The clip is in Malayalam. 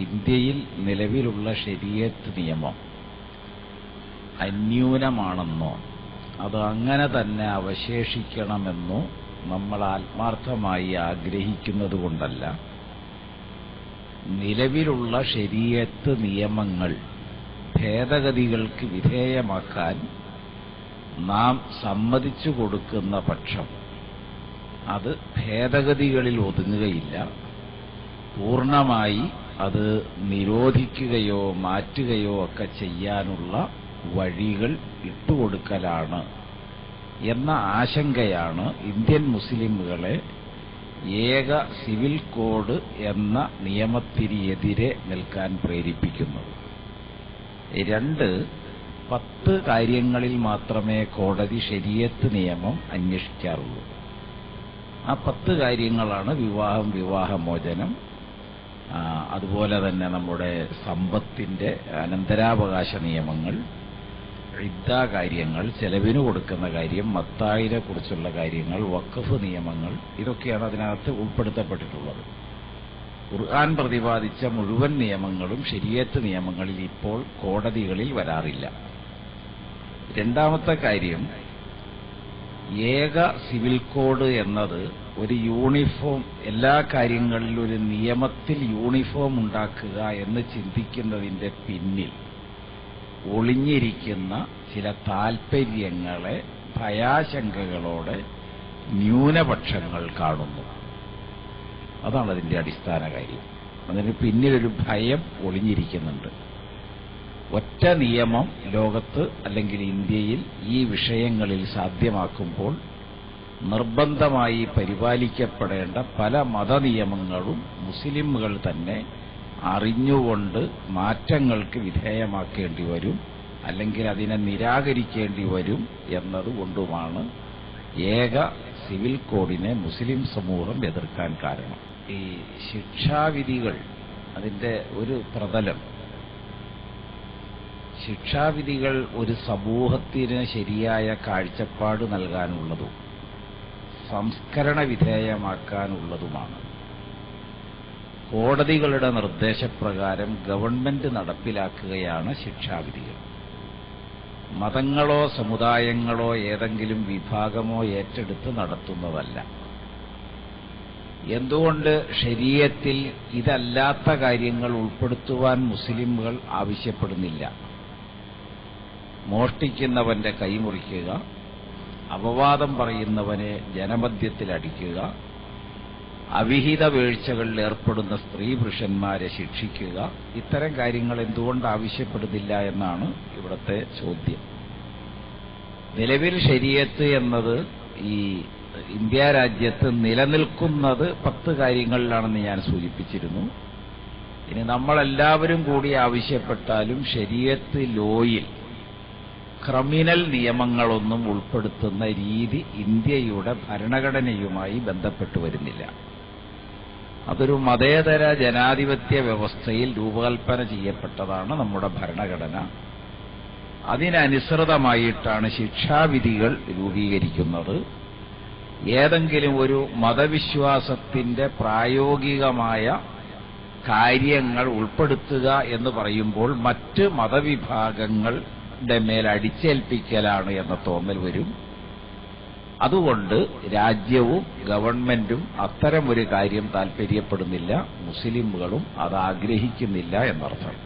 ഇന്ത്യയിൽ നിലവിലുള്ള ശരീഅത്ത് നിയമം അന്യൂനമാണെന്നോ അത് അങ്ങനെ തന്നെ അവശേഷിക്കണമെന്നോ നമ്മൾ ആത്മാർത്ഥമായി ആഗ്രഹിക്കുന്നതുകൊണ്ടല്ല. നിലവിലുള്ള ശരീഅത്ത് നിയമങ്ങൾ ഭേദഗതികൾക്ക് വിധേയമാക്കാൻ നാം സമ്മതിച്ചു കൊടുക്കുന്ന പക്ഷം അത് ഭേദഗതികളിൽ ഒതുങ്ങുകയില്ല. പൂർണ്ണമായി അത് നിരോധിക്കുകയോ മാറ്റുകയോ ഒക്കെ ചെയ്യാനുള്ള വഴികൾ ഇട്ടുകൊടുക്കലാണ് എന്ന ആശങ്കയാണ് ഇന്ത്യൻ മുസ്ലിമുകളെ ഏക സിവിൽ കോഡ് എന്ന നിയമത്തിനെതിരെ നിൽക്കാൻ പ്രേരിപ്പിക്കുന്നത്. 10 കാര്യങ്ങളിൽ മാത്രമേ കോടതി ശരീഅത്ത് നിയമം അന്വേഷിക്കാറുള്ളൂ. ആ 10 കാര്യങ്ങളാണ് വിവാഹം, വിവാഹമോചനം, അതുപോലെ തന്നെ നമ്മുടെ സമ്പത്തിന്റെ അനന്തരാവകാശ നിയമങ്ങൾ, ഇദ്ദ കാര്യങ്ങൾ, ചെലവിന് കൊടുക്കുന്ന കാര്യം, മത്തായിനെ കുറിച്ചുള്ള കാര്യങ്ങൾ, വഖഫ് നിയമങ്ങൾ, ഇതൊക്കെയാണ് അതിനകത്ത് ഉൾപ്പെടുത്തപ്പെട്ടിട്ടുള്ളത്. ഖുർആൻ പ്രതിപാദിച്ച മുഴുവൻ നിയമങ്ങളും ശരീഅത്ത് നിയമങ്ങളിൽ ഇപ്പോൾ കോടതികളിൽ വരാറില്ല. രണ്ടാമത്തെ കാര്യം, ഏക സിവിൽ കോഡ് എന്നത് ഒരു യൂണിഫോം, എല്ലാ കാര്യങ്ങളിലും ഒരു നിയമത്തിൽ യൂണിഫോം ഉണ്ടാക്കുക എന്ന് ചിന്തിക്കുന്നതിന്റെ പിന്നിൽ ഒളിഞ്ഞിരിക്കുന്ന ചില താൽപര്യങ്ങളെ ഭയാശങ്കകളോടെ ന്യൂനപക്ഷങ്ങൾ കാണുന്നു. അതാണ് അതിന്റെ അടിസ്ഥാന കാര്യം. അതിന് പിന്നിലൊരു ഭയം ഒളിഞ്ഞിരിക്കുന്നുണ്ട്. ഒറ്റ നിയമം ലോകത്ത് അല്ലെങ്കിൽ ഇന്ത്യയിൽ ഈ വിഷയങ്ങളിൽ സാധ്യമാക്കുമ്പോൾ നിർബന്ധമായി പരിപാലിക്കപ്പെടേണ്ട പല മതനിയമങ്ങളും മുസ്ലിമുകൾ തന്നെ അറിഞ്ഞുകൊണ്ട് മാറ്റങ്ങൾക്ക് വിധേയമാക്കേണ്ടി വരും, അല്ലെങ്കിൽ അതിനെ നിരാകരിക്കേണ്ടി വരും എന്നതുകൊണ്ടുമാണ് ഏക സിവിൽ കോഡിനെ മുസ്ലിം സമൂഹം എതിർക്കാൻ കാരണം. ഈ ശിക്ഷാവിധികൾ, അതിന്റെ ഒരു പ്രതലം, ശിക്ഷാവിധികൾ ഒരു സമൂഹത്തിന് ശരിയായ കാഴ്ചപ്പാട് നൽകാനുള്ളതും സംസ്കരണ വിധേയമാക്കാനുള്ളതുമാണ്. കോടതികളുടെ നിർദ്ദേശപ്രകാരം ഗവൺമെന്റ് നടപ്പിലാക്കുകയാണ് ശിക്ഷാവിധികൾ. മതങ്ങളോ സമുദായങ്ങളോ ഏതെങ്കിലും വിഭാഗമോ ഏറ്റെടുത്ത് നടത്തുന്നതല്ല. എന്തുകൊണ്ട് ശരീഅത്തിൽ ഇതല്ലാത്ത കാര്യങ്ങൾ ഉൾപ്പെടുത്തുവാൻ മുസ്ലിമുകൾ ആവശ്യപ്പെടുന്നില്ല? മോഷ്ടിക്കുന്നവന്റെ കൈമുറിക്കുക, അപവാദം പറയുന്നവനെ ജനമധ്യത്തിൽ അടിക്കുക, അവിഹിത വീഴ്ചകളിൽ ഏർപ്പെടുന്ന സ്ത്രീ പുരുഷന്മാരെ ശിക്ഷിക്കുക, ഇത്തരം കാര്യങ്ങൾ എന്തുകൊണ്ട് ആവശ്യപ്പെടുന്നില്ല എന്നാണ് ഇവിടുത്തെ ചോദ്യം. നിലവിൽ ശരീഅത്ത് എന്നത് ഈ ഇന്ത്യ രാജ്യത്ത് നിലനിൽക്കുന്നത് 10 കാര്യങ്ങളിലാണെന്ന് ഞാൻ സൂചിപ്പിച്ചിരുന്നു. ഇനി നമ്മളെല്ലാവരും കൂടി ആവശ്യപ്പെട്ടാലും ശരീഅത്ത് ലോയിൽ ക്രിമിനൽ നിയമങ്ങളൊന്നും ഉൾപ്പെടുത്തുന്ന രീതി ഇന്ത്യയുടെ ഭരണഘടനയുമായി ബന്ധപ്പെട്ടു വരുന്നില്ല. അതൊരു മതേതര ജനാധിപത്യ വ്യവസ്ഥയിൽ രൂപകൽപ്പന ചെയ്യപ്പെട്ടതാണ് നമ്മുടെ ഭരണഘടന. അതിനനുസൃതമായിട്ടാണ് ശിക്ഷാവിധികൾ രൂപീകരിക്കുന്നത്. ഏതെങ്കിലും ഒരു മതവിശ്വാസത്തിന്റെ പ്രായോഗികമായ കാര്യങ്ങൾ ഉൾപ്പെടുത്തുക എന്ന് പറയുമ്പോൾ മറ്റ് മതവിഭാഗങ്ങളുടെ മേൽ അടിച്ചേൽപ്പിക്കലാണ് എന്ന തോന്നൽ വരും. അതുകൊണ്ട് രാജ്യവും ഗവൺമെന്റും അത്തരമൊരു കാര്യം താൽപര്യപ്പെടുന്നില്ല, മുസ്ലിമുകളും അത് ആഗ്രഹിക്കുന്നില്ല എന്നർത്ഥം.